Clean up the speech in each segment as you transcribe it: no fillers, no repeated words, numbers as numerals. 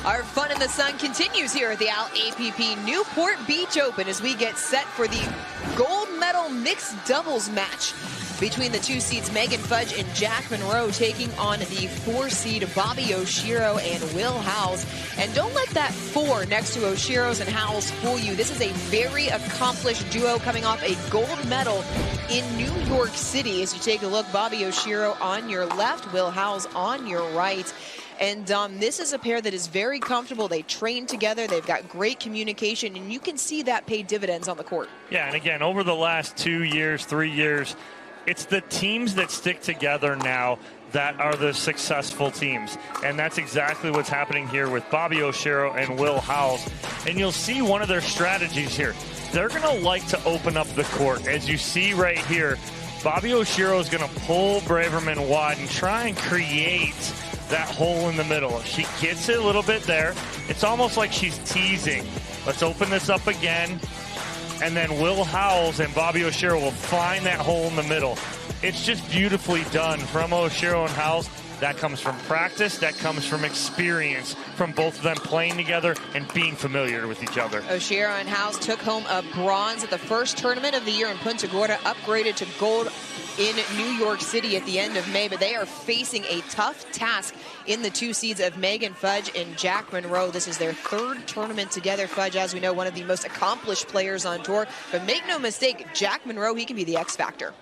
Our fun in the sun continues here at the APP Newport Beach Open as we get set for the gold medal mixed doubles match between the 2 seeds Megan Fudge and Jack Munro taking on the 4 seed Bobby Oshiro and Will Howells. And don't let that 4 next to Oshiro's and Howells fool you. This is a very accomplished duo coming off a gold medal in New York City. As you take a look, Bobby Oshiro on your left, Will Howells on your right. And this is a pair that is very comfortable. They train together. They've got great communication, and you can see that pay dividends on the court. Yeah, and again, over the last 2 years, 3 years, it's the teams that stick together now that are the successful teams. And that's exactly what's happening here with Bobby Oshiro and Will Howells. And you'll see one of their strategies here. They're going to like to open up the court. As you see right here, Bobby Oshiro is going to pull Braverman wide and try and create that hole in the middle. She gets it a little bit there. It's almost like she's teasing. Let's open this up again. And then Will Howells and Bobby Oshiro will find that hole in the middle. It's just beautifully done from Oshiro and Howells. That comes from practice. That comes from experience from both of them playing together and being familiar with each other. Oshiro and Howells took home a bronze at the first tournament of the year in Punta Gorda, upgraded to gold in New York City at the end of May, but they are facing a tough task in the 2 seeds of Megan Fudge and Jack Munro. This is their 3rd tournament together. Fudge, as we know, one of the most accomplished players on tour, but make no mistake, Jack Munro, he can be the X factor.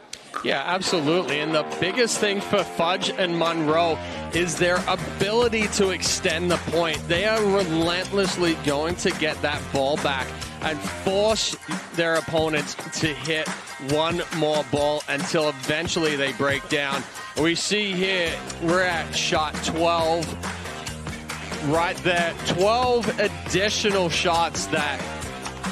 Yeah, absolutely. And the biggest thing for Fudge and Munro is their ability to extend the point. They are relentlessly going to get that ball back and force their opponents to hit one more ball until eventually they break down. We see here, we're at shot 12 right there. 12 additional shots that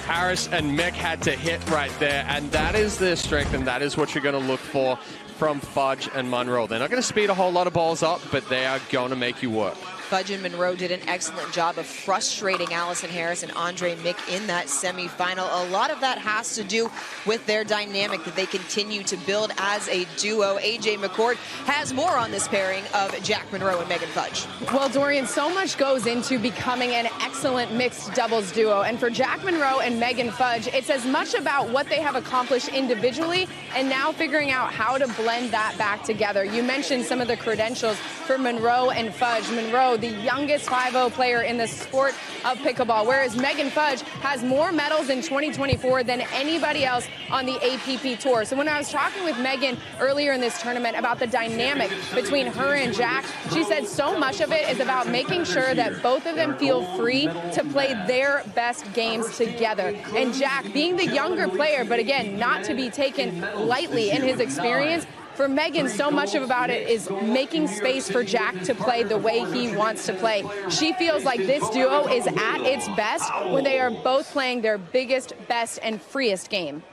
Harris and Mick had to hit right there, and that is their strength, and that is what you're going to look for from Fudge and Munro. They're not going to speed a whole lot of balls up, but they are going to make you work. Fudge and Munro did an excellent job of frustrating Allison Harris and Andre Mick in that semifinal. A lot of that has to do with their dynamic that they continue to build as a duo. AJ McCord has more on this pairing of Jack Munro and Megan Fudge. Well, Dorian, so much goes into becoming an excellent mixed doubles duo. And for Jack Munro and Megan Fudge, it's as much about what they have accomplished individually and now figuring out how to blend that back together. You mentioned some of the credentials for Munro and Fudge. Munro, the youngest 5-0 player in the sport of pickleball, whereas Megan Fudge has more medals in 2024 than anybody else on the APP Tour. So when I was talking with Megan earlier in this tournament about the dynamic between her and Jack, she said so much of it is about making sure that both of them feel free to play their best games together. And Jack, being the younger player, but again, not to be taken lightly in his experience, for Megan, so much about it is making space for Jack to play the way he wants to play. She feels like this duo is at its best when they are both playing their biggest, best, and freest game.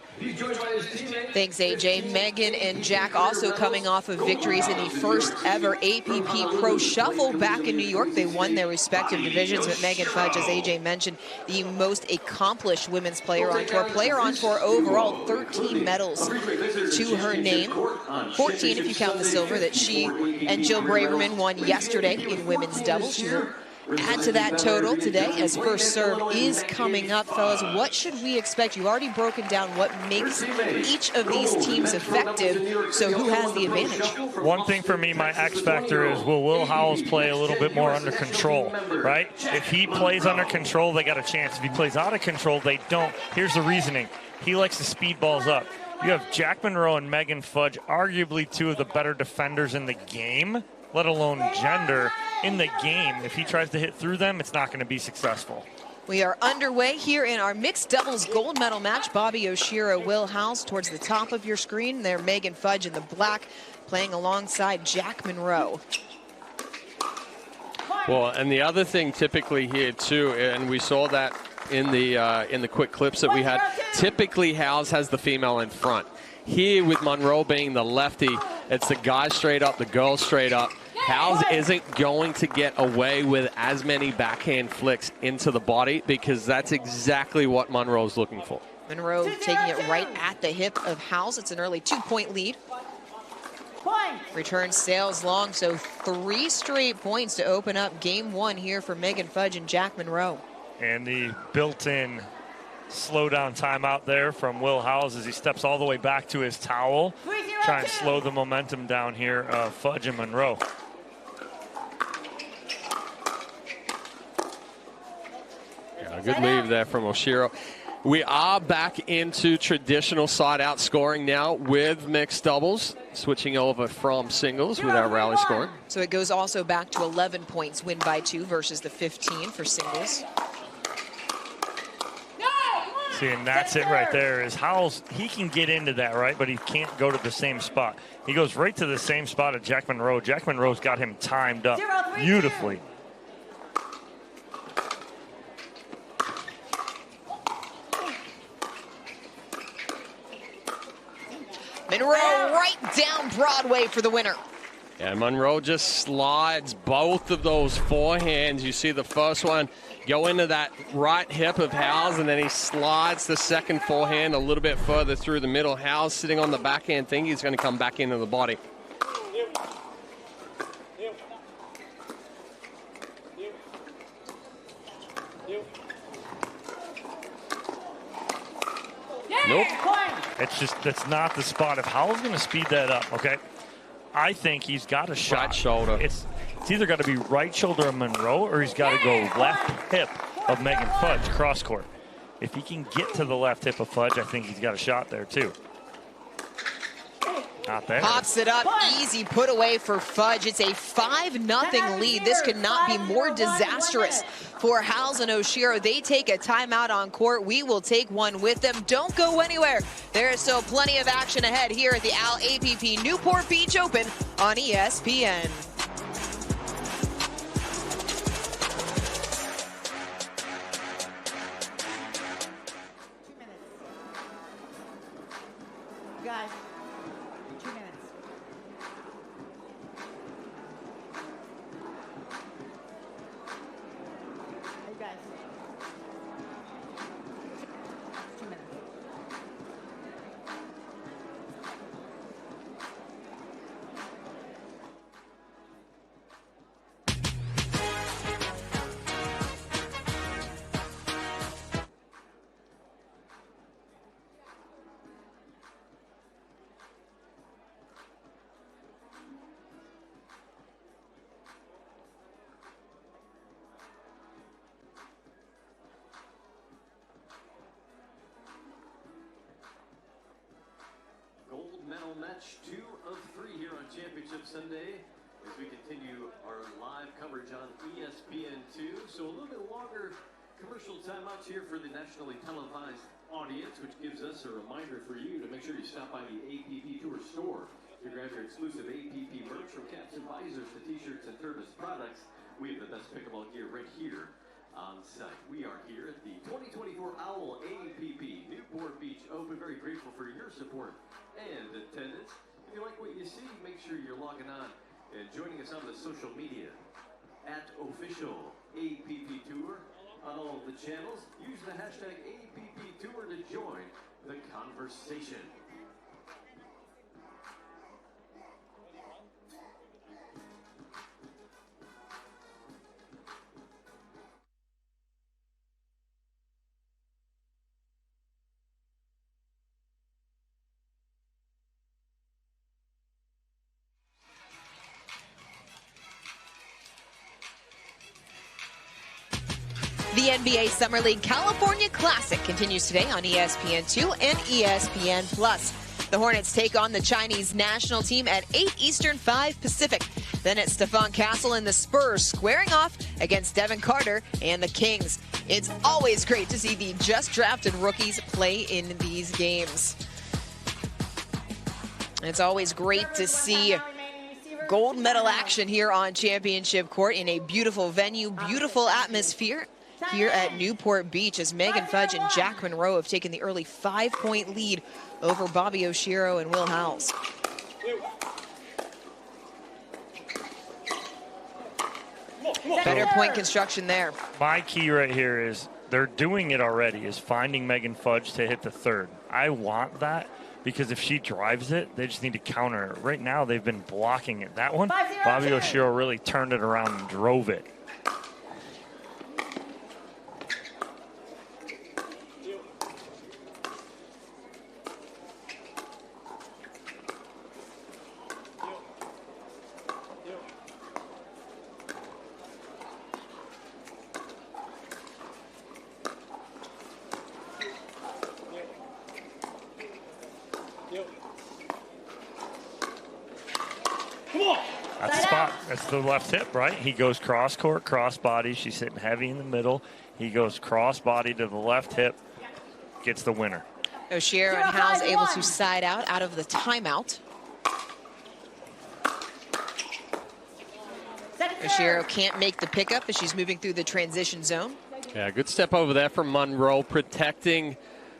Thanks, AJ. Megan and Jack also coming off of victories in the first ever APP Pro Shuffle back in New York. They won their respective divisions, but Megan Fudge, as AJ mentioned, the most accomplished women's player on tour. Player on tour overall, 13 medals to her name. 14 if you count the silver that she and Jill Braverman won yesterday in women's doubles. She will add to that total today as first serve is coming up. Fellas, what should we expect? You've already broken down what makes each of these teams effective, so who has the advantage? One thing for me, my X factor is will Howells play a little bit more under control, right? If he plays under control, they got a chance. If he plays out of control, they don't. Here's the reasoning. He likes to speed balls up. You have Jack Munro and Megan Fudge, arguably 2 of the better defenders in the game, let alone gender, in the game. If he tries to hit through them, it's not going to be successful. We are underway here in our mixed doubles gold medal match. Bobby Oshiro, Will Howells towards the top of your screen. There, Megan Fudge in the black playing alongside Jack Munro. Well, and the other thing typically here too, and we saw that in the quick clips that we had, typically Howells has the female in front. Here with Munro being the lefty, it's the guy straight up, the girl straight up. Howells isn't going to get away with as many backhand flicks into the body because that's exactly what Munro's looking for. Munro taking it right at the hip of Howells. It's an early 2-point lead. Return sails long, so 3 straight points to open up game 1 here for Megan Fudge and Jack Munro. And the built-in slow down timeout there from Will Howells as he steps all the way back to his towel. Try and slow the momentum down here of Fudge and Munro. Yeah, good lead there from Oshiro. We are back into traditional side-out scoring now with mixed doubles, switching over from singles with our rally scoring. So it goes also back to 11 points, win by 2 versus the 15 for singles. See, and that's it right there is Howells, he can get into that, right, but he can't go to the same spot. He goes right to the same spot at Jack Munro. Jack Munro's got him timed up beautifully. Munro right down Broadway for the winner. And Munro just slides both of those forehands. You see the first one go into that right hip of Howells, and then he slides the second forehand a little bit further through the middle. Howells sitting on the backhand thing. He's going to come back into the body. Nope. It's just, that's not the spot. If Howells going to speed that up, okay, I think he's got a shot. Right shoulder. It's either got to be right shoulder of Munro or he's got to go left hip of Megan Fudge, cross court. If he can get to the left hip of Fudge, I think he's got a shot there too. Not there. Pops it up, easy put away for Fudge. It's a 5-0 lead. This could not be more disastrous for Howells and Oshiro. They take a timeout on court. We will take one with them. Don't go anywhere. There is still plenty of action ahead here at the Al APP Newport Beach Open on ESPN. Guys, 2 minutes. Hey guys. 2 minutes. Gold medal match 2 of 3 here on Championship Sunday as we continue our live coverage on ESPN2. So a little bit longer commercial timeouts here for the nationally televised audience, which gives us a reminder for you to make sure you stop by the APP Tour store to grab your exclusive APP merch from caps and visors to t-shirts and Turbis products. We have the best pickleball gear right here on site. We are here at the 2024 Owl APP Newport Beach Open. Very grateful for your support and attendance. If you like what you see, make sure you're logging on and joining us on the social media at official APP Tour on all of the channels. Use the hashtag APP Tour to join the conversation. The NBA Summer League California Classic continues today on ESPN2 and ESPN+. The Hornets take on the Chinese national team at 8 Eastern, 5 Pacific. Then it's Stephon Castle and the Spurs squaring off against Devin Carter and the Kings. It's always great to see the just drafted rookies play in these games. It's always great to see gold medal action here on Championship Court in a beautiful venue, beautiful atmosphere here at Newport Beach as Megan Fudge and Jack Munro have taken the early 5-point lead over Bobby Oshiro and Will Howells. Better point construction there. My key right here is they're doing it already, is finding Megan Fudge to hit the third. I want that because if she drives it, they just need to counter it. Right now, they've been blocking it. That one, 5-0 Bobby turn. Oshiro really turned it around and drove it. That's the spot. That's the left hip, right? He goes cross court, cross body. She's sitting heavy in the middle. He goes cross body to the left hip, gets the winner. Oshiro and Howells able to side out of the timeout. Oshiro can't make the pickup as she's moving through the transition zone. Yeah, good step over there from Munro, protecting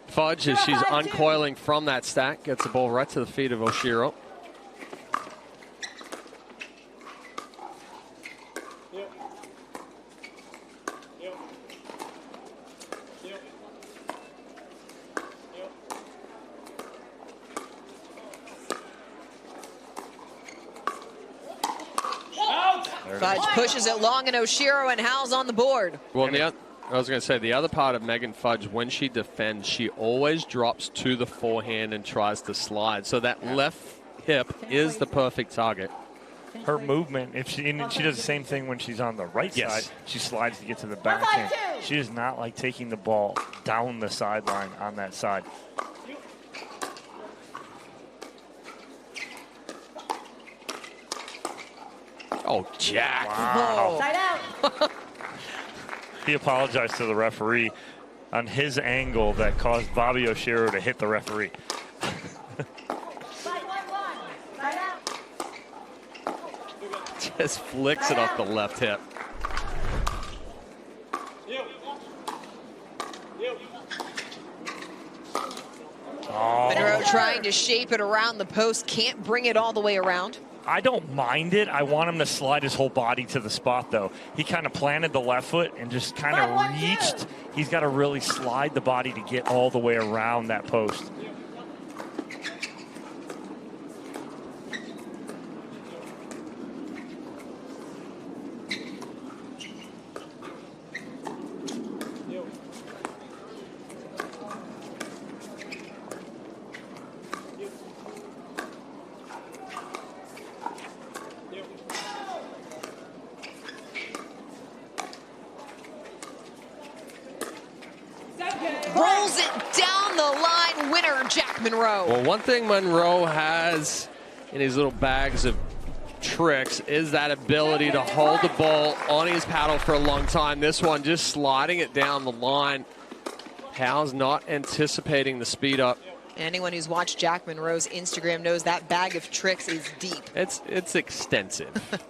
Fudge as she's uncoiling from that stack. Gets the ball right to the feet of Oshiro. Fudge pushes it long, and Oshiro and Howells on the board. Well, I was going to say, the other part of Megan Fudge, when she defends, she always drops to the forehand and tries to slide. So that left hip is the perfect target. Her movement, if she does the same thing when she's on the right side, she slides to get to the backhand. She does not like taking the ball down the sideline on that side. Oh, Jack. Wow. Side out. He apologized to the referee on his angle that caused Bobby Oshiro to hit the referee. Side 1-1. Side out. Just flicks it off the left hip. Oh. Munro trying to shape it around the post, can't bring it all the way around. I don't mind it. I want him to slide his whole body to the spot, though. He kind of planted the left foot and just kind of reached. He's got to really slide the body to get all the way around that post. Rolls it down the line, winner Jack Munro. Well, one thing Munro has in his little bags of tricks is that ability to hold the ball on his paddle for a long time. This one just sliding it down the line. Howells not anticipating the speed up. Anyone who's watched Jack Munro's Instagram knows that bag of tricks is deep. It's extensive.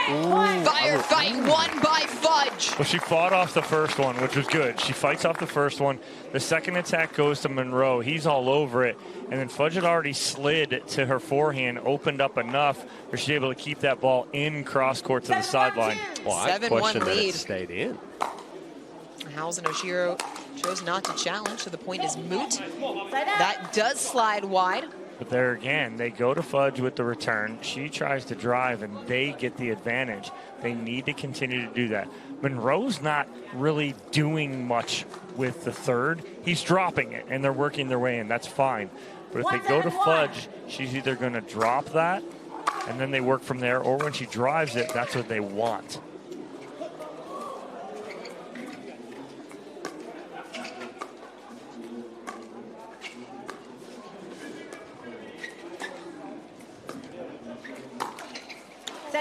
Firefight won by Fudge. Well, she fought off the first one, which was good. She fights off the first one. The second attack goes to Munro. He's all over it. And then Fudge had already slid to her forehand, opened up enough where she's able to keep that ball in cross court to the sideline. Well, I 7-1 question that lead. it stayed in. Howells and Oshiro chose not to challenge, so the point is moot. Side out. That does slide wide. But there again, they go to Fudge with the return. She tries to drive, and they get the advantage. They need to continue to do that. Munro's not really doing much with the third. He's dropping it, and they're working their way in. That's fine. But if they go to Fudge, she's either going to drop that, and then they work from there, or when she drives it, that's what they want.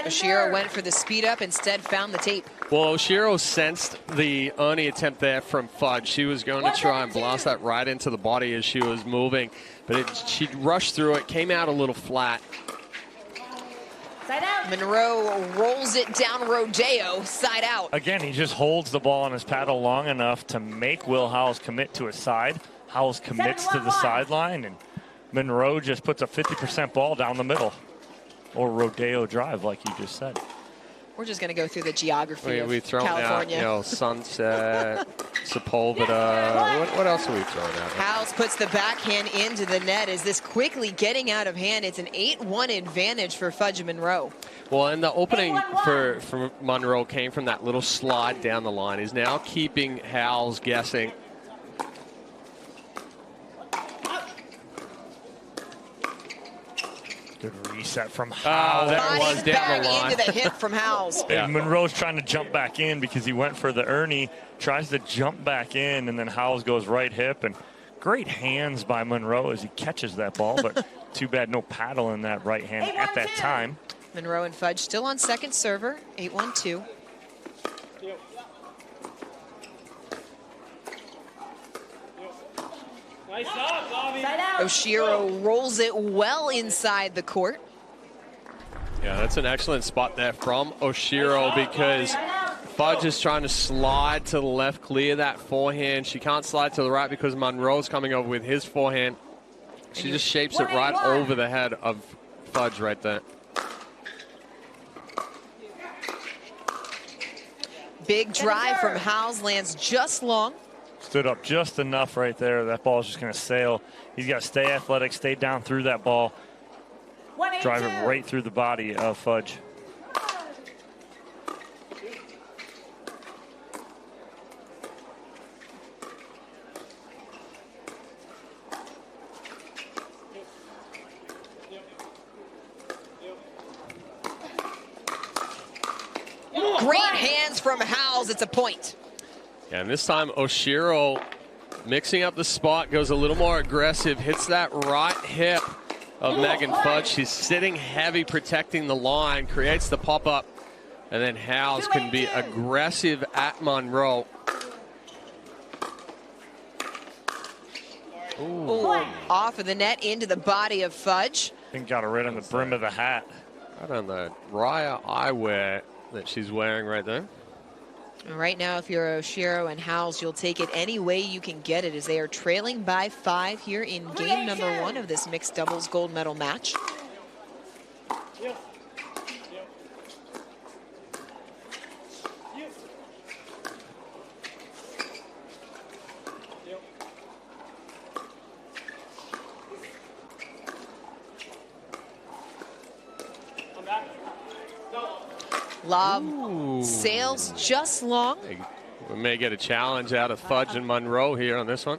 Oshiro went for the speed up, instead found the tape. Well, Oshiro sensed the Ernie attempt there from Fudge. She was going to try and blast that right into the body as she was moving, but she rushed through it, came out a little flat. Side out. Munro rolls it down Rodeo, side out. Again, he just holds the ball on his paddle long enough to make Will Howells commit to his side. Howells commits to the sideline, and Munro just puts a 50% ball down the middle. Or rodeo drive, like you just said. We're just going to go through the geography of we thrown California. out, Sunset, Sepulveda. What else are we throwing out? Howells puts the backhand into the net. Is this quickly getting out of hand? It's an 8-1 advantage for Fudge Munro. Well, and the opening for Munro came from that little slide down the line. He's now keeping Howells guessing. Good reset from Howells. That was down the line. Into the hip from Howells. Yeah. Munro's trying to jump back in because he went for the Ernie, tries to jump back in, and then Howells goes right hip. And great hands by Munro as he catches that ball, but too bad no paddle in that right hand at that time. Munro and Fudge still on second server, 8-1-2. Oshiro rolls it well inside the court. Yeah, that's an excellent spot there from Oshiro because Fudge is trying to slide to the left, clear that forehand. She can't slide to the right because Munro's coming over with his forehand. She just shapes it right over the head of Fudge right there. Big drive from Howells, lands just long. Stood up just enough right there. That ball is just going to sail. He's got to stay athletic, stay down through that ball. Drive it right through the body of Fudge. Great hands from Howells. It's a point. Yeah, and this time Oshiro mixing up the spot, goes a little more aggressive, hits that right hip of Megan Fudge. She's sitting heavy, protecting the line, creates the pop-up, and then Howells can be aggressive at Munro. Ooh, off of the net into the body of Fudge. I think got it right on the brim of the hat. Right on the Raya eyewear that she's wearing right there. Right now, if you're Oshiro and Howells, you'll take it any way you can get it as they are trailing by 5 here in game number 1 of this mixed doubles gold medal match. Lob sails just long. We may get a challenge out of Fudge and Munro here on this one.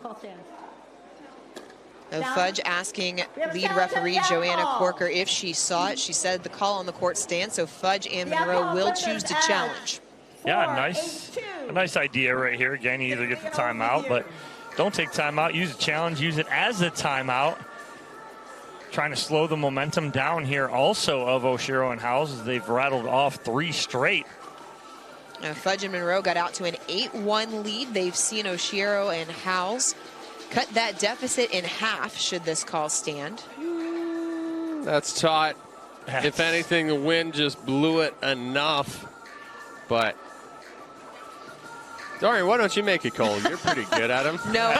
Fudge asking lead referee Joanna Corker if she saw it. She said the call on the court stands, so Fudge and Munro will choose to challenge. Yeah, a nice idea right here. Again, you either get the timeout, but don't take timeout. Use a challenge. Use it as a timeout. Trying to slow the momentum down here also of Oshiro and Howells as they've rattled off 3 straight. Fudge and Munro got out to an 8-1 lead. They've seen Oshiro and Howells cut that deficit in half should this call stand. That's tight. If anything, the wind just blew it enough. But Dorian, why don't you make a call? You're pretty good at them. No.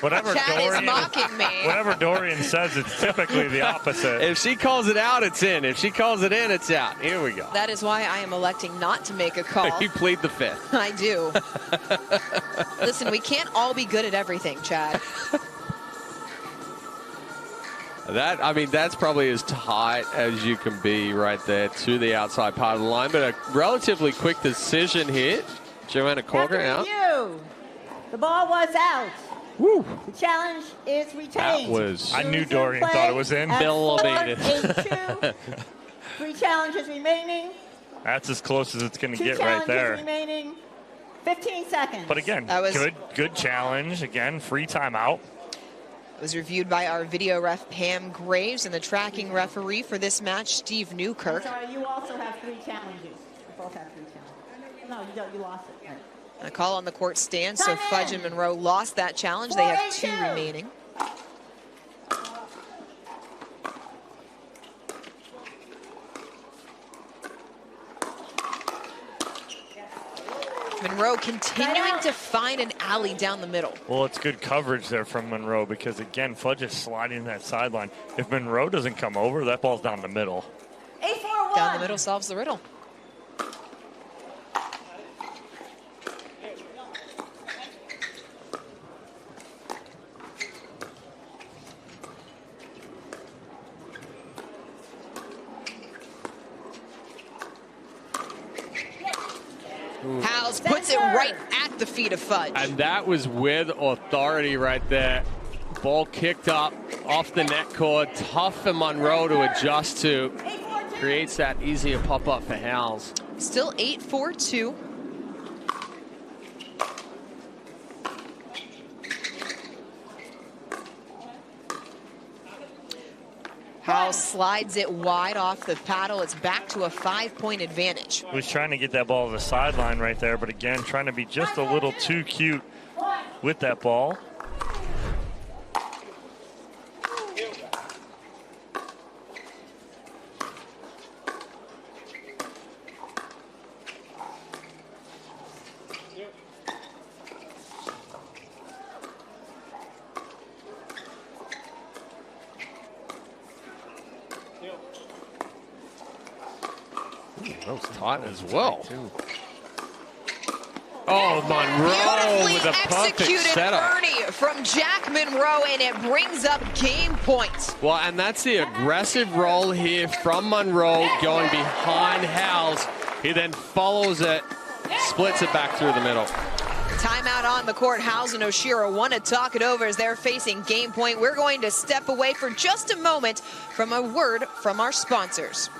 Whatever Chad is mocking me. Whatever Dorian says, it's typically the opposite. If she calls it out, it's in. If she calls it in, it's out. Here we go. That is why I am electing not to make a call. You plead the fifth. I do. Listen, we can't all be good at everything, Chad. That's probably as tight as you can be right there to the outside part of the line. But a relatively quick decision here. Joanna Corker out. The ball was out. Woo. The challenge is retained. That was. I knew Dorian thought it was in. Millimeter. 3 challenges remaining. That's as close as it's going to 2 get right there. Remaining. 15 seconds. But again, good challenge. Again, free timeout. It was reviewed by our video ref, Pam Graves, and the tracking referee for this match, Steve Newkirk. I'm sorry, you also have 3 challenges. You both have 3 challenges. No, you don't. You lost it. Right. A call on the court stands, so Fudge and Munro lost that challenge. They have 2 remaining. Munro continuing to find an alley down the middle. Well, it's good coverage there from Munro because, again, Fudge is sliding that sideline. If Munro doesn't come over, that ball's down the middle. 8-4-1. Down the middle solves the riddle. Howells puts it right at the feet of Fudge. And that was with authority right there. Ball kicked up off the net cord. Tough for Munro to adjust to. Creates that easier pop-up for Howells. Still 8-4-2. Howells slides it wide off the paddle. It's back to a 5-point advantage. Was trying to get that ball to the sideline right there, but again, trying to be just a little too cute with that ball. That was tight as well. Oh, Munro with a perfect Executed setup. Ernie from Jack Munro, and it brings up game point. Well, and that's the aggressive roll here from Munro going behind Howells. He then follows it, splits it back through the middle. Timeout on the court. Howells and Oshiro want to talk it over as they're facing game point. We're going to step away for just a moment from a word from our sponsors.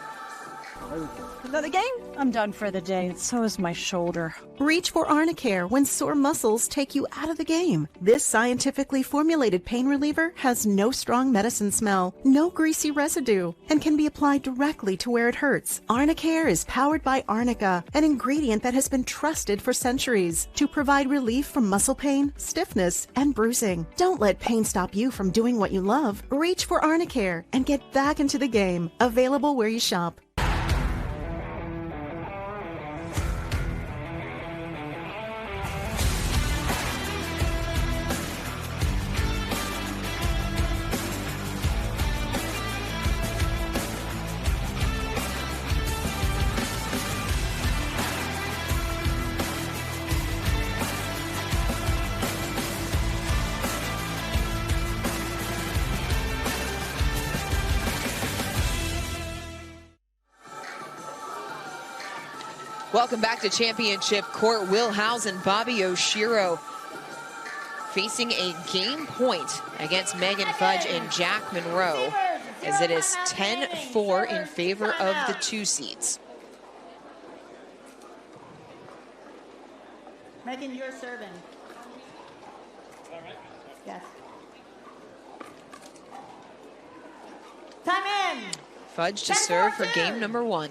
Another game? I'm done for the day. So is my shoulder. Reach for Arnicare when sore muscles take you out of the game. This scientifically formulated pain reliever has no strong medicine smell, no greasy residue, and can be applied directly to where it hurts. Arnicare is powered by Arnica, an ingredient that has been trusted for centuries to provide relief from muscle pain, stiffness, and bruising. Don't let pain stop you from doing what you love. Reach for Arnicare and get back into the game. Available where you shop. Welcome back to Championship Court. Will Howells and Bobby Oshiro facing a game point against Megan Fudge and Jack Munro, as it is 10-4 in favor of the two seeds. Megan, you're serving. Yes. Time in. Fudge to serve for game number one.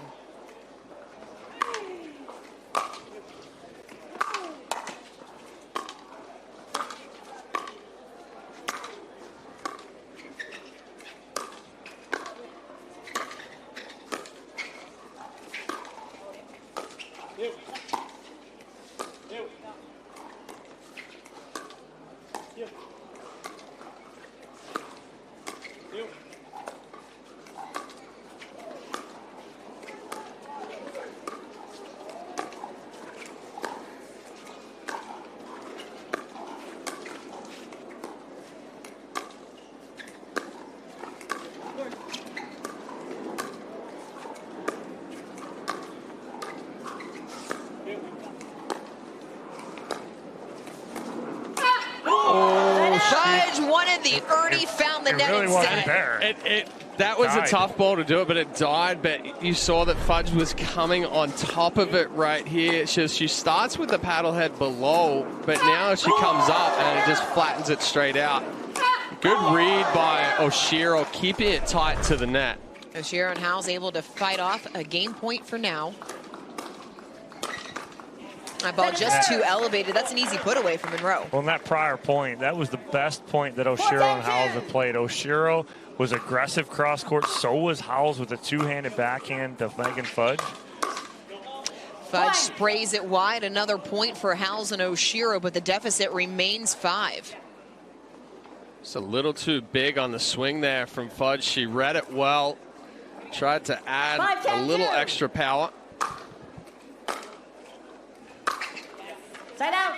Fudge wanted the Ernie, found the net really instead. wasn't there. That was Died. a tough ball to do it, but it died. But you saw that Fudge was coming on top of it right here. She starts with the paddle head below, but now she comes up and it just flattens it straight out. Good read by Oshiro, keeping it tight to the net. Oshiro and Howells able to fight off a game point for now. That ball just too elevated. That's an easy put away from Munro. Well, in that prior point, that was the best point that Oshiro and Howells have played. Oshiro was aggressive cross court. So was Howells with a two-handed backhand to Megan Fudge. Fudge sprays it wide. Another point for Howells and Oshiro, but the deficit remains 5. It's a little too big on the swing there from Fudge. She read it well. Tried to add a little extra power. Side out.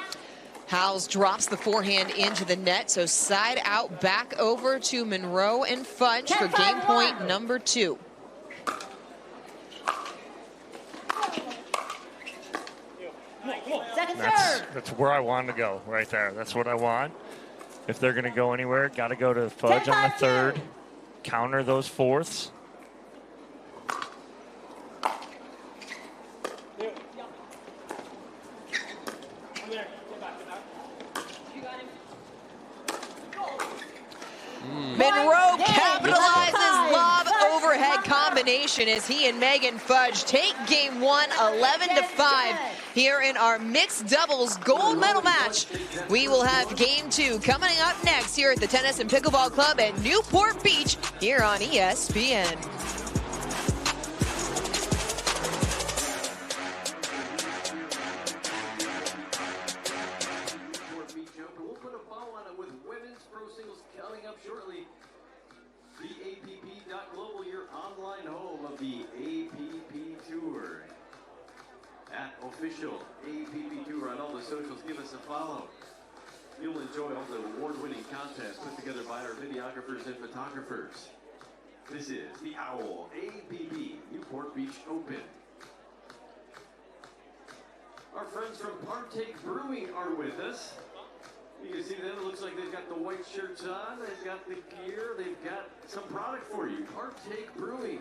Howells drops the forehand into the net, so side out back over to Munro and Fudge for game point number 2. That's where I want to go right there. That's what I want. If they're going to go anywhere, got to go to Fudge on the third, counter those fourths. Munro capitalizes lob overhead combination as he and Megan Fudge take game 1 11-5 here in our mixed doubles gold medal match. We will have game 2 coming up next here at the Tennis and Pickleball Club at Newport Beach here on ESPN. Official APP Tour on all the socials. Give us a follow. You'll enjoy all the award-winning contests put together by our videographers and photographers. This is the OWL APP Newport Beach Open. Our friends from Partake Brewing are with us. You can see them. It looks like they've got the white shirts on. They've got the gear. They've got some product for you. Partake Brewing.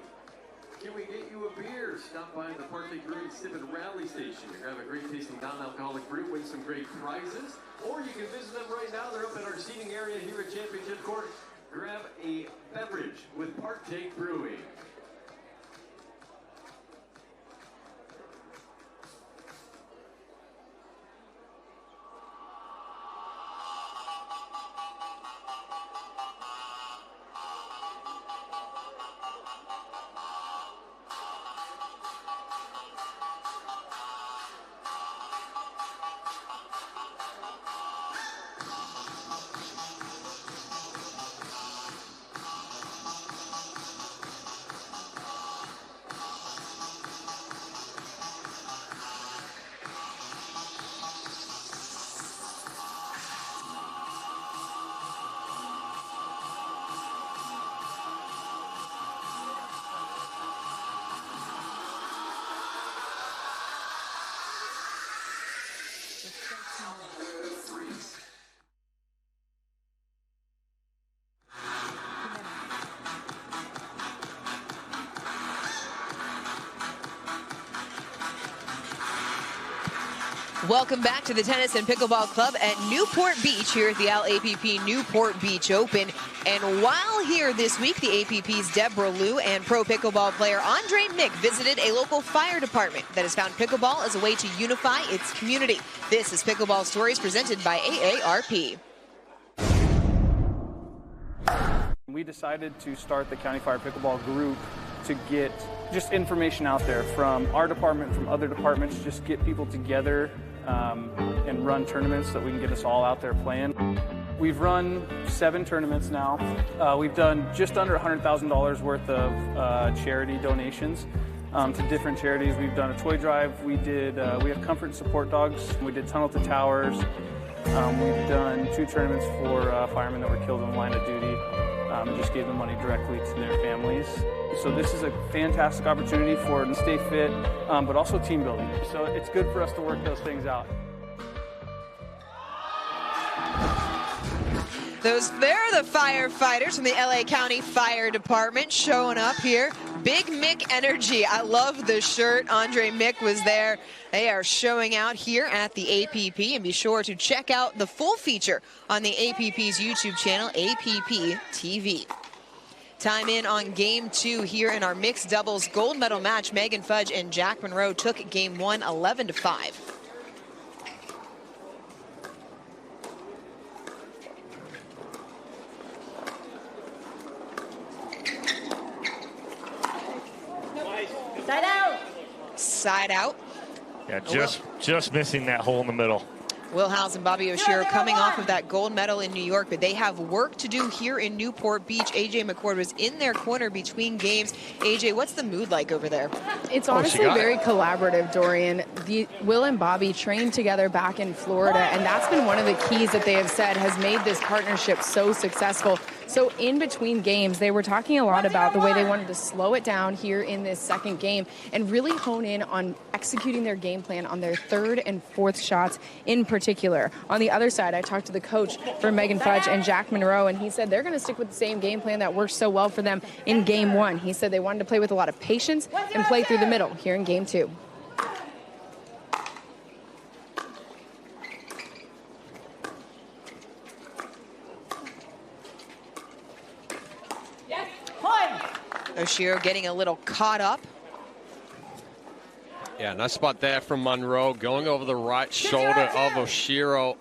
Can we get you a beer? Stop by the Partake Brewing Sip and Rally Station. Grab a great tasting non-alcoholic brew, win some great prizes. Or you can visit them right now. They're up at our seating area here at Championship Court. Grab a beverage with Partake Brewing. Welcome back to the Tennis and Pickleball Club at Newport Beach here at the LAPP Newport Beach Open. And while here this week, the APP's Deborah Liu and pro pickleball player Andre Mick visited a local fire department that has found pickleball as a way to unify its community. This is Pickleball Stories presented by AARP. We decided to start the County Fire Pickleball group to get just information out there from our department, from other departments, just get people together and run tournaments so that we can get us all out there playing. We've run 7 tournaments now. We've done just under $100,000 worth of charity donations to different charities. We've done a toy drive. We have comfort and support dogs. We did Tunnel to Towers. We've done 2 tournaments for firemen that were killed in the line of duty. Just gave them money directly to their families. So this is a fantastic opportunity for them to stay fit, but also team building. So it's good for us to work those things out. They're the firefighters from the LA County Fire Department showing up here. Big Mick energy. I love the shirt. Andre Mick was there. They are showing out here at the APP, and be sure to check out the full feature on the APP's YouTube channel, APP TV. Time in on game 2 here in our mixed doubles gold medal match. Megan Fudge and Jack Munro took game 1 11-5. Side out. Side out. Yeah, just missing that hole in the middle. Will Howells and Bobby Oshiro coming off of that gold medal in New York, but they have work to do here in Newport Beach. AJ McCord was in their corner between games. AJ, what's the mood like over there? It's honestly very collaborative, Dorian. Will and Bobby trained together back in Florida, and that's been one of the keys that they have said has made this partnership so successful. So in between games, they were talking a lot about the way they wanted to slow it down here in this second game and really hone in on executing their game plan on their third and fourth shots in particular. On the other side, I talked to the coach for Megan Fudge and Jack Munro, and he said they're going to stick with the same game plan that worked so well for them in game one. He said they wanted to play with a lot of patience and play through the middle here in game two. Oshiro getting a little caught up. Yeah, nice spot there from Munro, going over the right shoulder of Oshiro.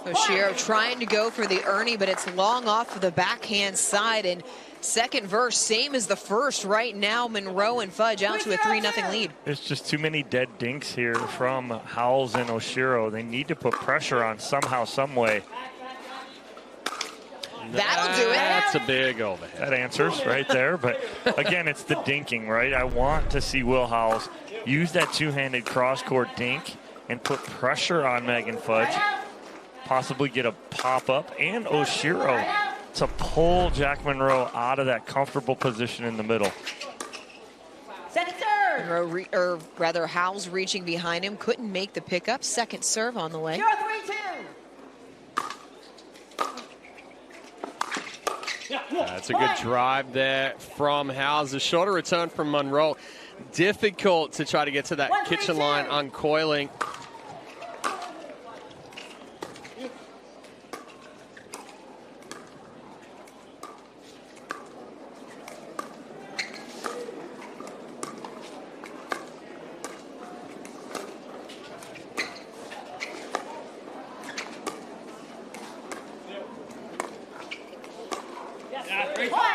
Oshiro trying to go for the Ernie, but it's long off of the backhand side. And second verse, same as the first right now. Munro and Fudge out to a 3-0 lead. There's just too many dead dinks here from Howells and Oshiro. They need to put pressure on somehow, some way. That'll do it. That's a big overhead. That answers right there. But again, it's the dinking, right? I want to see Will Howells use that two-handed cross-court dink and put pressure on Megan Fudge. Possibly get a pop-up, and Oshiro to pull Jack Munro out of that comfortable position in the middle. Munro, or rather Howells reaching behind him, couldn't make the pickup. Second serve on the way. That's a good drive there from Howells. A shorter return from Munro. Difficult to try to get to that kitchen line uncoiling.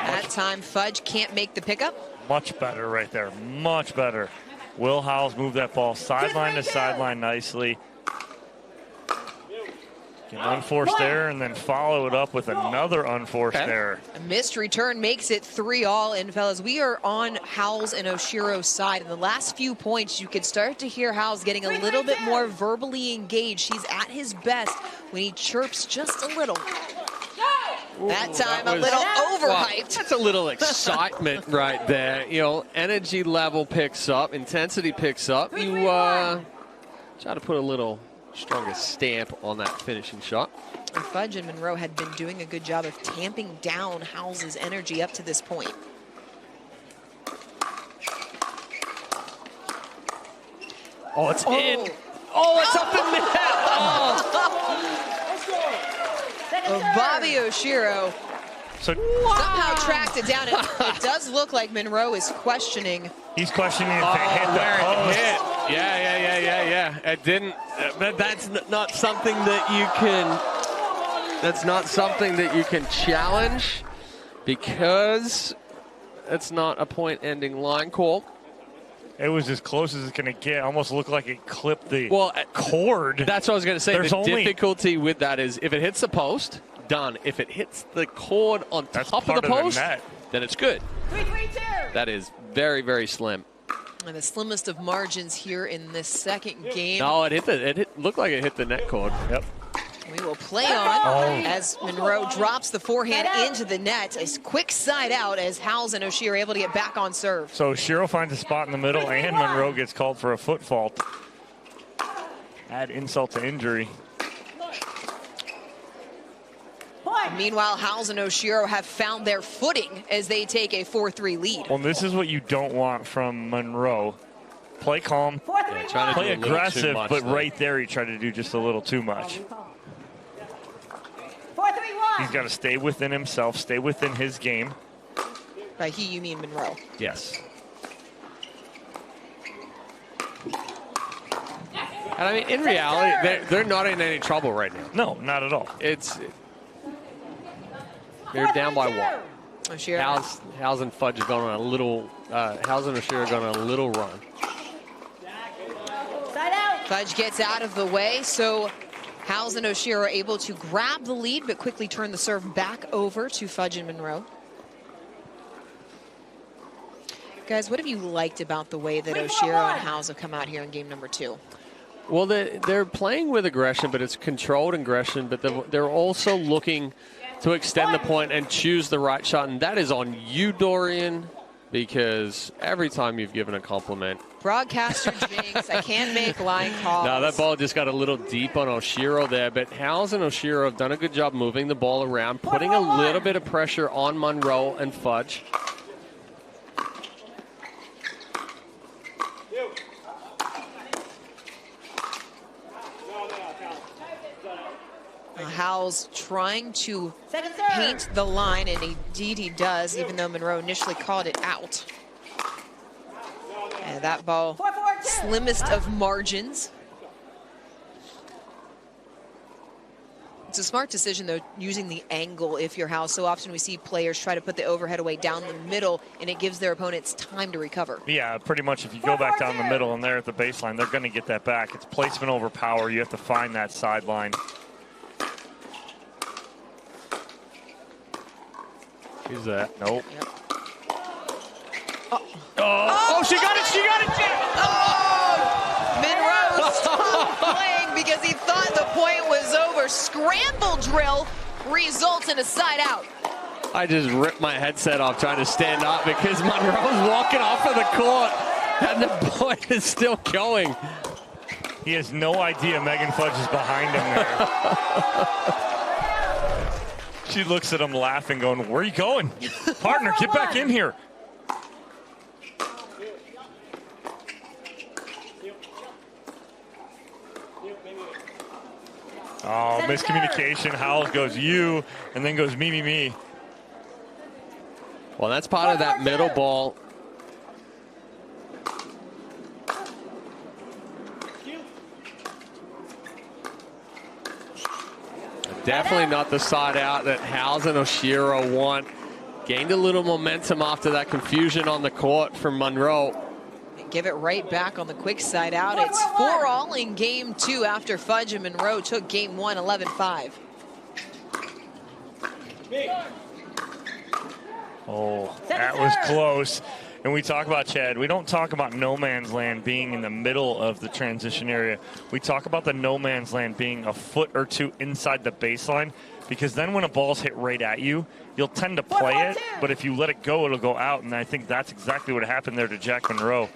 That time Fudge can't make the pickup. Much better right there, much better. Will Howells move that ball sideline to sideline nicely. Get unforced error and then follow it up with another unforced error. A missed return makes it 3-all. And fellas, we are on Howells and Oshiro's side. In the last few points, you could start to hear Howells getting a little bit more verbally engaged. He's at his best when he chirps just a little. That time a little overhyped. That's a little excitement right there. You know, energy level picks up, intensity picks up. You try to put a little stronger stamp on that finishing shot. And Fudge and Munro had been doing a good job of tamping down Howells' energy up to this point. Oh, it's in. Oh, it's up in the net. Oh. Bobby Oshiro somehow tracked it down. It does look like Munro is questioning. He's questioning if it hit the post. Yeah. It didn't. But that's not something that you can. That's not something that you can challenge because it's not a point-ending line call. It was as close as it's going to get. Almost looked like it clipped the cord. That's what I was going to say. The difficulty with that is if it hits the post, done. If it hits the cord on top of the post, then it's good. 3-3-2. That is very, very slim. And the slimmest of margins here in this second game. No, it looked like it hit the net cord. Yep. We will play on as Munro drops the forehand into the net. A quick side out as Howells and Oshiro are able to get back on serve. So Oshiro finds a spot in the middle and Munro gets called for a foot fault. Add insult to injury. Meanwhile, Howells and Oshiro have found their footing as they take a 4-3 lead. Well, this is what you don't want from Munro. Play calm, play aggressive, but right there he tried to do just a little too much. He's got to stay within himself, stay within his game. By he, you mean Munro. Yes. And I mean, in reality, they're not in any trouble right now. No, not at all. They're down by one. Oshiro. Howells and Fudge are going on a little. Howells and Oshiro are going on a little run. Fudge gets out of the way, so Howells and Oshiro are able to grab the lead, but quickly turn the serve back over to Fudge and Munro. Guys, what have you liked about the way that Oshiro and Howells have come out here in game number 2? Well, they're playing with aggression, but it's controlled aggression. But they're also looking to extend the point and choose the right shot, and that is on you, Dorian, because every time you've given a compliment. Broadcaster jinx, I can't make line calls. No, that ball just got a little deep on Oshiro there, but Howells and Oshiro have done a good job moving the ball around, putting a little bit of pressure on Munro and Fudge. Howells trying to paint the line, and indeed he does, even though Munro initially called it out. And that ball, slimmest of margins. It's a smart decision, though, using the angle if you're Howells. So often we see players try to put the overhead away down the middle, and it gives their opponents time to recover. Yeah, pretty much if you go back down the middle and they're at the baseline, they're going to get that back. It's placement over power. You have to find that sideline. Who's that? Nope. Yep. Oh, she got it! She got it! Munro stopped playing because he thought the point was over. Scramble drill results in a side out. I just ripped my headset off trying to stand up because Munro's walking off of the court and the point is still going. He has no idea Megan Fudge is behind him there. She looks at him laughing, going, where are you going? Partner, get back in here. Oh, miscommunication. Howells goes you, and then goes me, me, me. Well, that's part of that middle ball. Definitely not the side out that Howells and Oshiro want. Gained a little momentum after that confusion on the court from Munro. Give it right back on the quick side out. It's 4-all in game 2 after Fudge and Munro took game 1 11-5. Oh, that was close. And we talk about, Chad, we don't talk about no man's land being in the middle of the transition area. We talk about the no man's land being a foot or two inside the baseline, because then when a ball's hit right at you, you'll tend to play it, but if you let it go, it'll go out, and I think that's exactly what happened there to Jack Munro.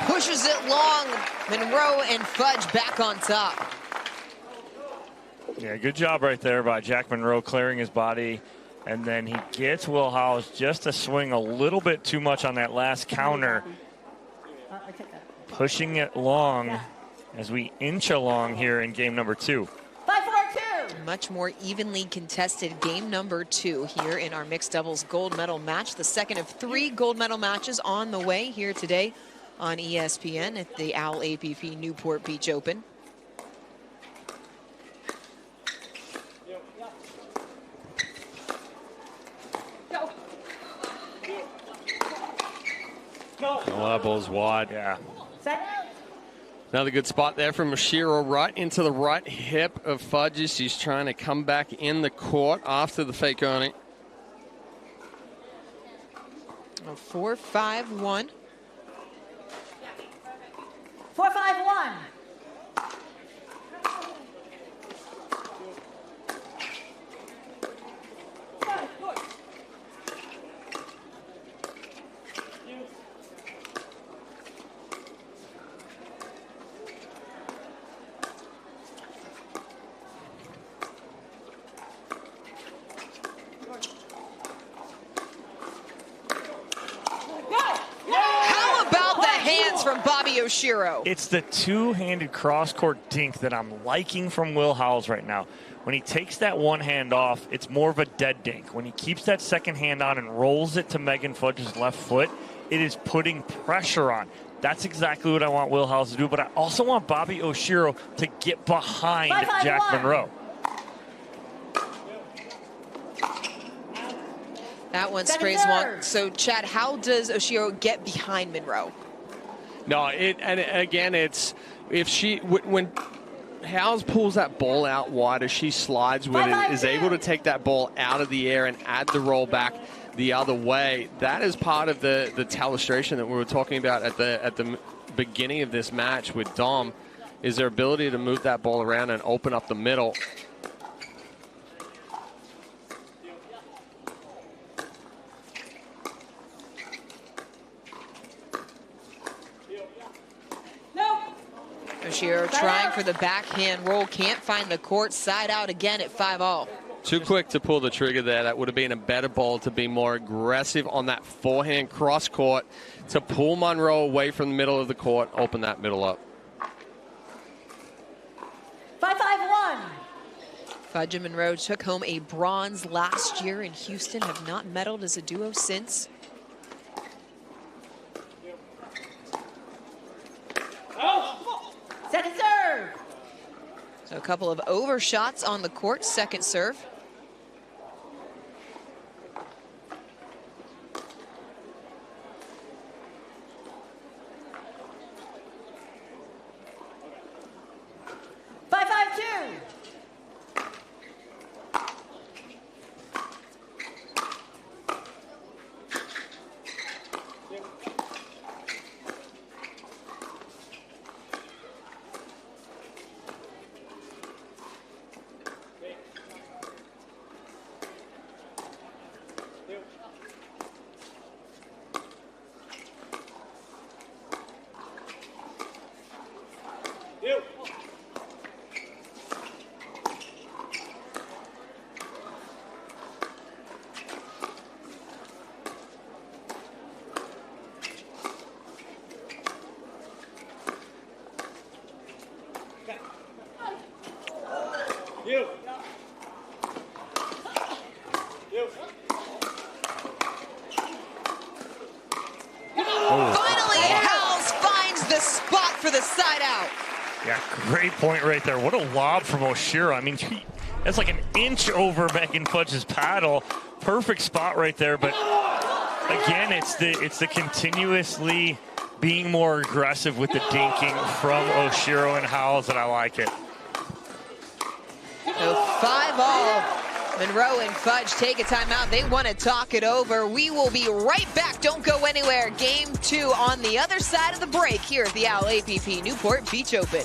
Pushes it long. Munro and Fudge back on top. Yeah, good job right there by Jack Munro clearing his body. And then he gets Will Howells just to swing a little bit too much on that last counter. Pushing it long as we inch along here in game number 2. Much more evenly contested game number 2 here in our mixed doubles gold medal match. The second of 3 gold medal matches on the way here today on ESPN at the AL APP Newport Beach Open. Oh, that ball's wide. Yeah. Another good spot there from Oshiro, right into the right hip of Fudge. He's trying to come back in the court after the fake earning. 4-5-1. 4-5-1. Oshiro. It's the two-handed cross-court dink that I'm liking from Will Howells right now. When he takes that one hand off, it's more of a dead dink. When he keeps that second hand on and rolls it to Megan Fudge's left foot, it is putting pressure on. That's exactly what I want Will Howells to do, but I also want Bobby Oshiro to get behind Jack Munro. That one sprays one. So, Chad, how does Oshiro get behind Munro? No, and again, it's when Howells pulls that ball out wider, she slides with it, is able to take that ball out of the air and add the roll back the other way. That is part of the telestration that we were talking about at the beginning of this match with Dom, is their ability to move that ball around and open up the middle. Oshiro trying for the backhand roll, can't find the court, side out again at 5-all. Too quick to pull the trigger there. That would have been a better ball to be more aggressive on that forehand cross court to pull Munro away from the middle of the court, open that middle up. 5-5-1. Fudge and Munro took home a bronze last year in Houston, have not medaled as a duo since. Second serve. So a couple of overshots on the court, second serve. Finally, Howells finds the spot for the side out. Yeah, great point right there. What a lob from Oshiro. I mean, that's like an inch over Megan Fudge's paddle. Perfect spot right there. But again, it's the continuously being more aggressive with the dinking from Oshiro and Howells that I like it. So 5-all. Munro and Fudge take a timeout. They want to talk it over. We will be right back. Don't go anywhere. Game 2 on the other side of the break here at the Owl APP Newport Beach Open.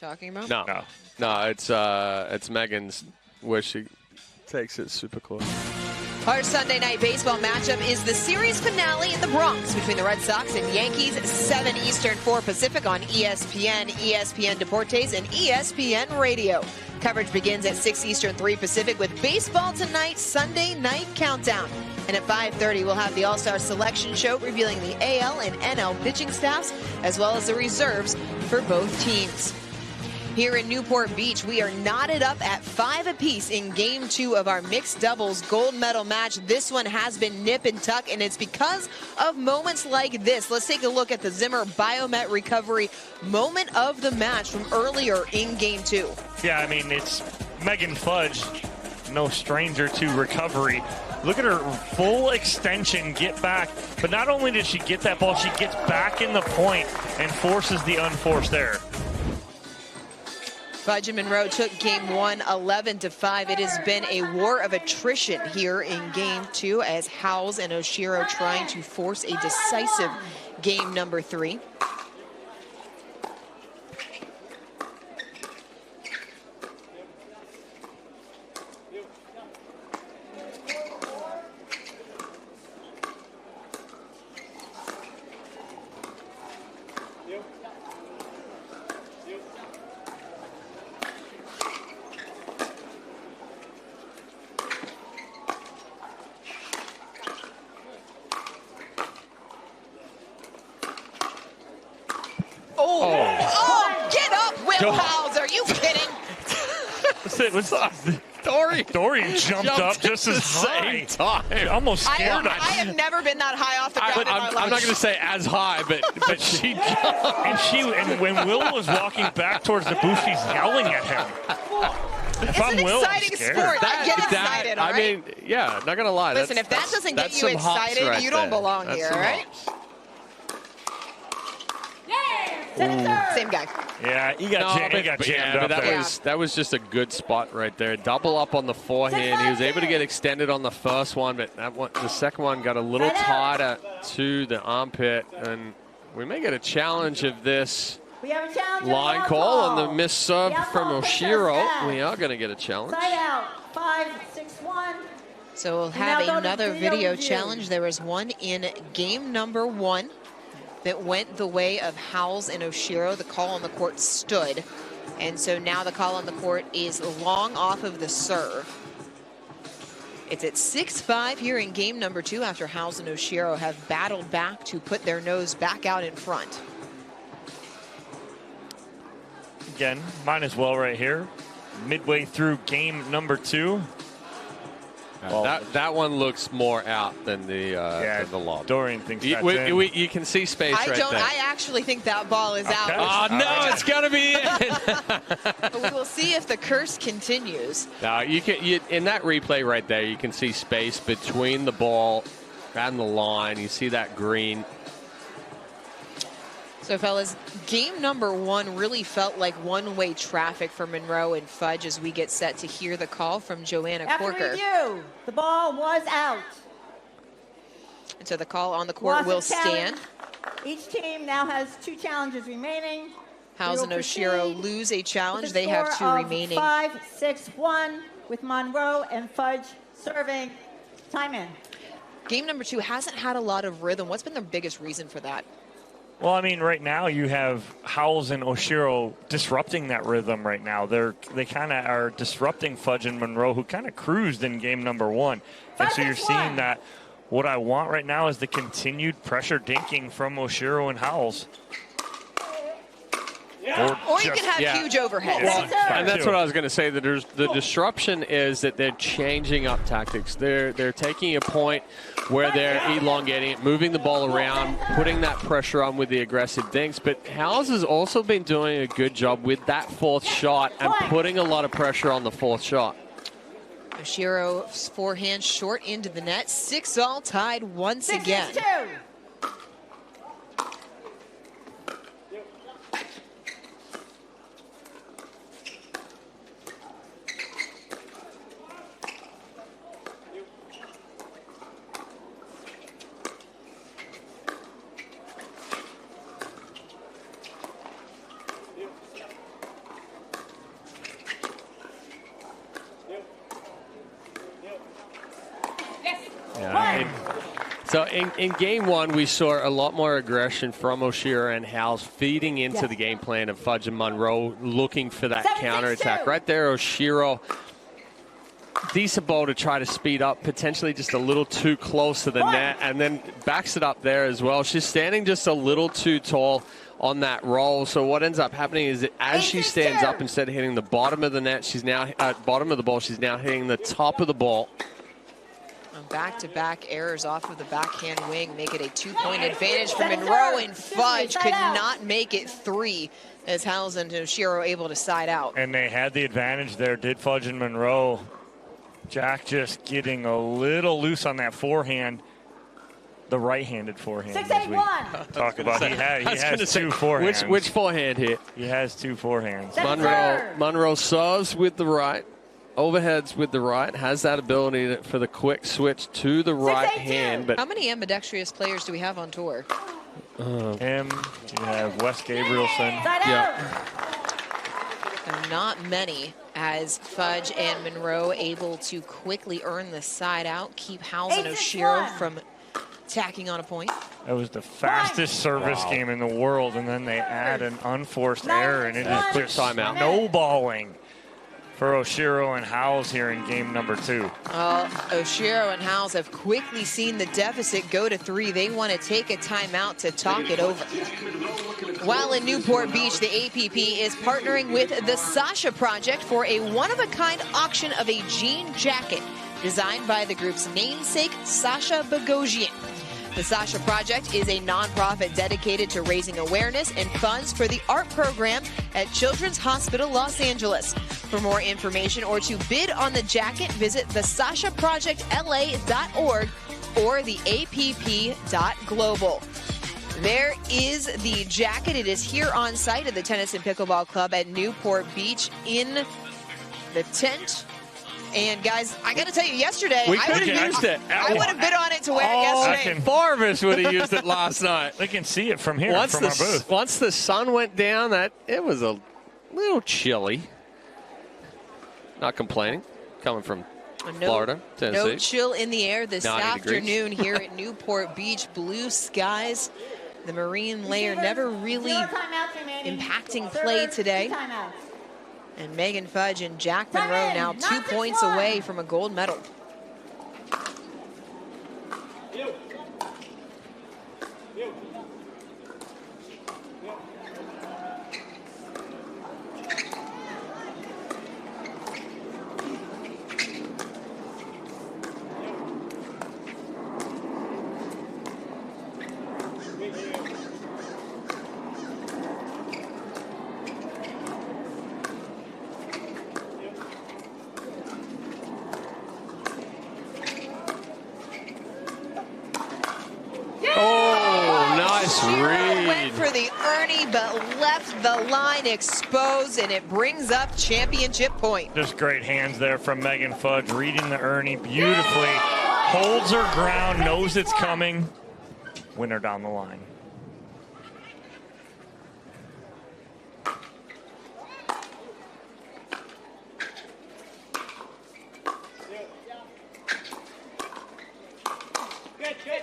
we're talking about? No, it's Megan's where she takes it super close. Our Sunday night baseball matchup is the series finale in the Bronx between the Red Sox and Yankees, 7 Eastern, 4 Pacific on ESPN, ESPN Deportes, and ESPN Radio. Coverage begins at 6 Eastern, 3 Pacific with Baseball Tonight Sunday Night Countdown. And at 5:30, we'll have the All-Star Selection Show revealing the AL and NL pitching staffs, as well as the reserves for both teams. Here in Newport Beach, we are knotted up at 5 apiece in Game 2 of our mixed doubles gold medal match. This one has been nip and tuck, and it's because of moments like this. Let's take a look at the Zimmer Biomet recovery moment of the match from earlier in Game 2. Yeah, I mean, it's Megan Fudge, no stranger to recovery. Look at her full extension, get back. But not only did she get that ball, she gets back in the point and forces the unforced error. Fudge and Munro took Game 1 11-5. It has been a war of attrition here in Game 2 as Howells and Oshiro trying to force a decisive Game number 3. Oh, get up, Will Howells. Are you kidding? Dorian jumped up just as high. Time. Almost scared I have never been that high off the ground in my life. I'm not going to say as high, but she jumped. And when Will was walking back towards the booth, she's yelling at him. It's an exciting sport. I get excited, all right? I mean, yeah, not going to lie. Listen, if that doesn't get you excited, you don't belong here, all right? Same guy. Yeah, he got jammed up there. That was just a good spot right there. Double up on the forehand. He was able to get extended on the first one, but the second one got a little tighter to the armpit, and we may get a challenge of this line call on the missed serve from Oshiro. We are going to get a challenge. Side out, 5-6-1. So we'll have another video challenge. There was one in Game number 1 that went the way of Howells and Oshiro. The call on the court stood. And so now the call on the court is long off of the serve. It's at 6-5 here in Game number 2 after Howells and Oshiro have battled back to put their nose back out in front. Again, might as well right here. Midway through Game number 2. That one looks more out than the lob. Dorian thinks that's in. You can see space right there. I actually think that ball is out. Oh, no, it's going to be in. But we will see if the curse continues. Now, in that replay right there, you can see space between the ball and the line. You see that green. So, fellas, Game number 1 really felt like one-way traffic for Munro and Fudge as we get set to hear the call from Joanna Corker. After review, the ball was out. And so the call on the court will stand. Each team now has 2 challenges remaining. Howells and Oshiro lose a challenge. They have 2 remaining. 5-6-1 with Munro and Fudge serving. Time in. Game number 2 hasn't had a lot of rhythm. What's been the biggest reason for that? Well, I mean, right now you have Howells and Oshiro disrupting that rhythm right now. They kind of are disrupting Fudge and Munro, who kind of cruised in Game number 1. And so you're seeing that what I want right now is the continued pressure dinking from Oshiro and Howells. Or you can have huge overheads. And that's what I was going to say. The disruption is that they're changing up tactics. They're taking a point where they're elongating it, moving the ball around, putting that pressure on with the aggressive dinks. But Howells has also been doing a good job with that 4th shot and putting a lot of pressure on the 4th shot. Oshiro's forehand short into the net. 6-all tied once again. 6-2. So in game one, we saw a lot more aggression from Oshiro and Howells feeding into the game plan of Fudge and Munro, looking for that counterattack. Right there, Oshiro, decent ball to try to speed up, potentially just a little too close to the net, and then backs it up there as well. She's standing just a little too tall on that roll. So what ends up happening is that as she stands up, instead of hitting the bottom of the net, she's now bottom of the ball. She's now hitting the top of the ball. Back-to-back errors off of the backhand wing make it a 2-point advantage for Munro, and Fudge could not make it 3 as Howells and Oshiro able to side out. And they had the advantage there, did Fudge and Munro. Jack just getting a little loose on that forehand, the right-handed forehand, as we talk about. He has two forehands. Which forehand hit? He has 2 forehands. Munro serves with the right, overheads with the right, has that ability for the quick switch to the right hand. But how many ambidextrous players do we have on tour? Him, you have Wes Gabrielson. Not many, as Fudge and Munro able to quickly earn the side out, keep Howells and Oshiro from tacking on a point. That was the fastest service game in the world, and then they add an unforced error, and it is quick timeout. Snowballing for Oshiro and Howells here in game number 2. Oshiro and Howells have quickly seen the deficit go to 3. They want to take a timeout to talk it over. While in Newport Beach, the APP is partnering with the Sasha Project for a one-of-a-kind auction of a jean jacket designed by the group's namesake, Sasha Bogosian. The Sasha Project is a nonprofit dedicated to raising awareness and funds for the art program at Children's Hospital Los Angeles. For more information or to bid on the jacket, visit thesashaprojectla.org or theapp.global. There is the jacket. It is here on site at the Tennis and Pickleball Club at Newport Beach in the tent. And guys, I got to tell you, yesterday we could have used it. I would have bid on it to wear it yesterday. Four of us would have used it last night. We can see it from here, from our booth. Once the sun went down, it was a little chilly. Not complaining, coming from Florida, Tennessee. No chill in the air this afternoon degrees. here at Newport Beach. Blue skies. The marine layer never really impacting play today. And Megan Fudge and Jack Munro now 2 points away from a gold medal. Went for the Ernie, but left the line exposed, and it brings up championship point. Just great hands there from Megan Fudge, reading the Ernie beautifully. Holds her ground, knows it's coming. Winner down the line.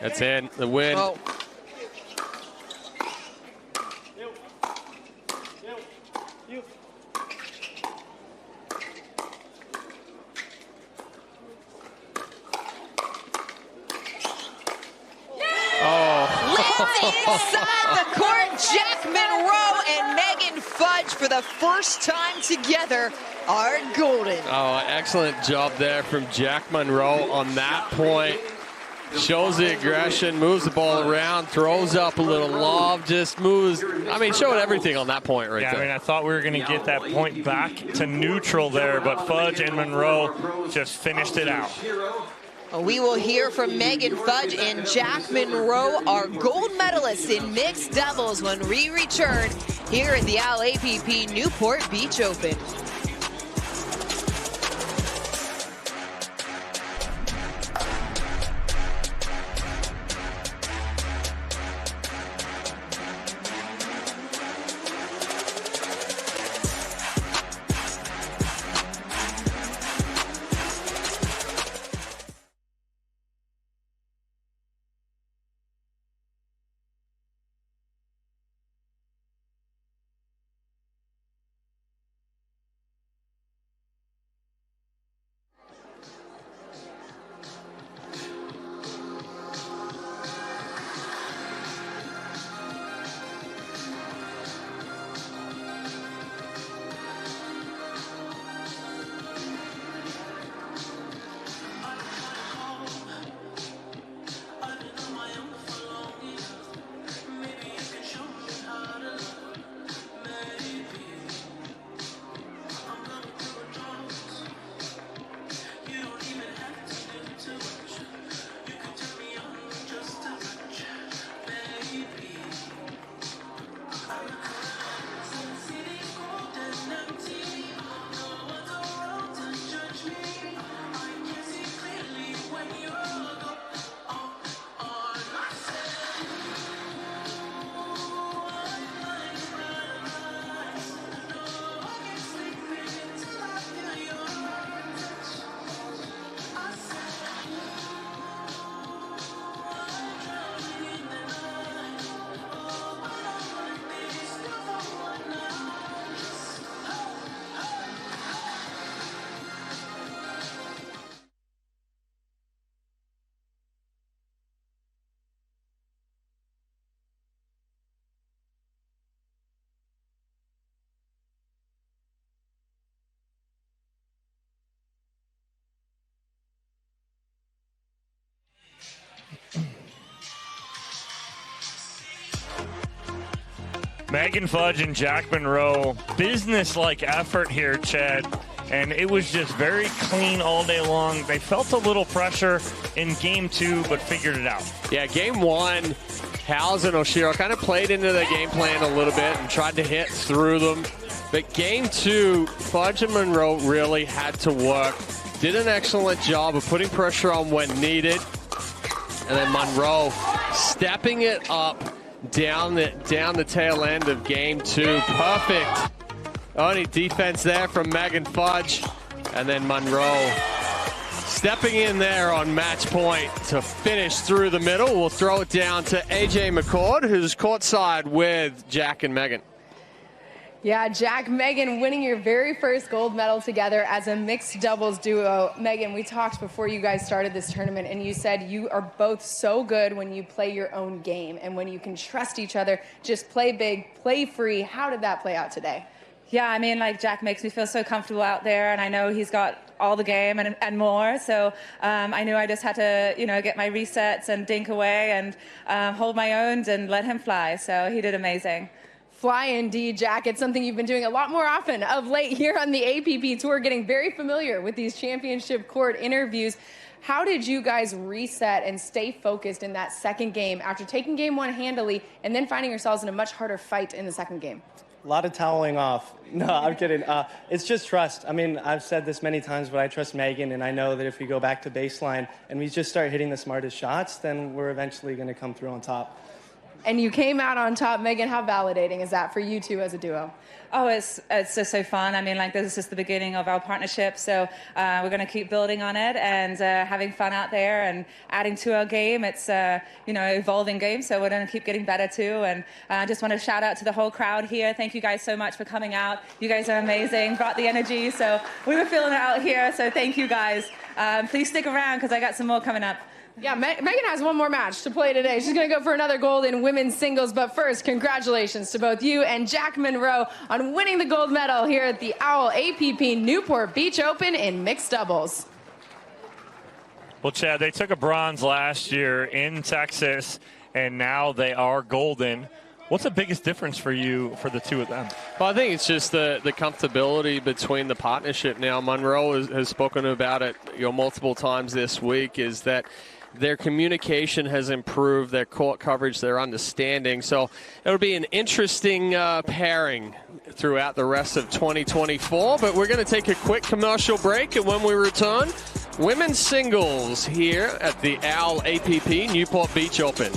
That's in, the win. Oh. Inside the court, Jack Munro and Megan Fudge for the first time together are golden. Oh, excellent job there from Jack Munro on that point. Shows the aggression, moves the ball around, throws up a little lob, just moves. I mean, showed everything on that point right there. I mean, I thought we were going to get that point back to neutral there, but Fudge and Munro just finished it out. We will hear from Megan Fudge and Jack Munro, our gold medalists in mixed doubles, when we return here at the APP Newport Beach Open. Megan Fudge and Jack Munro, business-like effort here, Chad. And it was just very clean all day long. They felt a little pressure in game 2, but figured it out. Yeah, game 1, Howells and Oshiro kind of played into their game plan a little bit and tried to hit through them. But game 2, Fudge and Munro really had to work. Did an excellent job of putting pressure on when needed. And then Munro stepping it up down the tail end of game 2. Perfect. Only defense there from Megan Fudge. And then Munro stepping in there on match point to finish through the middle. We'll throw it down to AJ McCord, who's courtside with Jack and Megan. Yeah, Jack, Megan winning your very first gold medal together as a mixed doubles duo. Megan, we talked before you guys started this tournament, and you said you are both so good when you play your own game and when you can trust each other, just play big, play free. How did that play out today? Yeah, I mean, like, Jack makes me feel so comfortable out there, and I know he's got all the game and more. So I knew I just had to, get my resets and dink away and hold my own and let him fly. So he did amazing. Fly indeed, Jack. It's something you've been doing a lot more often of late here on the APP Tour, getting very familiar with these championship court interviews. How did you guys reset and stay focused in that second game after taking game 1 handily and then finding yourselves in a much harder fight in the second game? A lot of toweling off. No, I'm kidding. It's just trust. I mean, I've said this many times, but I trust Megan, and I know that if we go back to baseline and we just start hitting the smartest shots, then we're eventually going to come through on top. And you came out on top. Megan, how validating is that for you two as a duo? Oh, it's just so fun. I mean, like, this is just the beginning of our partnership. So we're going to keep building on it and having fun out there and adding to our game. It's, evolving game. So we're going to keep getting better, too. And I just want to shout out to the whole crowd here. Thank you guys so much for coming out. You guys are amazing. Brought the energy. So we were feeling it out here. So thank you, guys. Please stick around because I got some more coming up. Yeah, Megan has one more match to play today. She's going to go for another gold in women's singles. But first, congratulations to both you and Jack Munro on winning the gold medal here at the Owl APP Newport Beach Open in mixed doubles. Well, Chad, they took a bronze last year in Texas, and now they are golden. What's the biggest difference for you for the two of them? Well, I think it's just the comfortability between the partnership now. Munro has spoken about it multiple times this week, is that their communication has improved, their court coverage, their understanding. So it'll be an interesting pairing throughout the rest of 2024. But we're going to take a quick commercial break, and when we return, women's singles here at the Owl APP Newport Beach Open.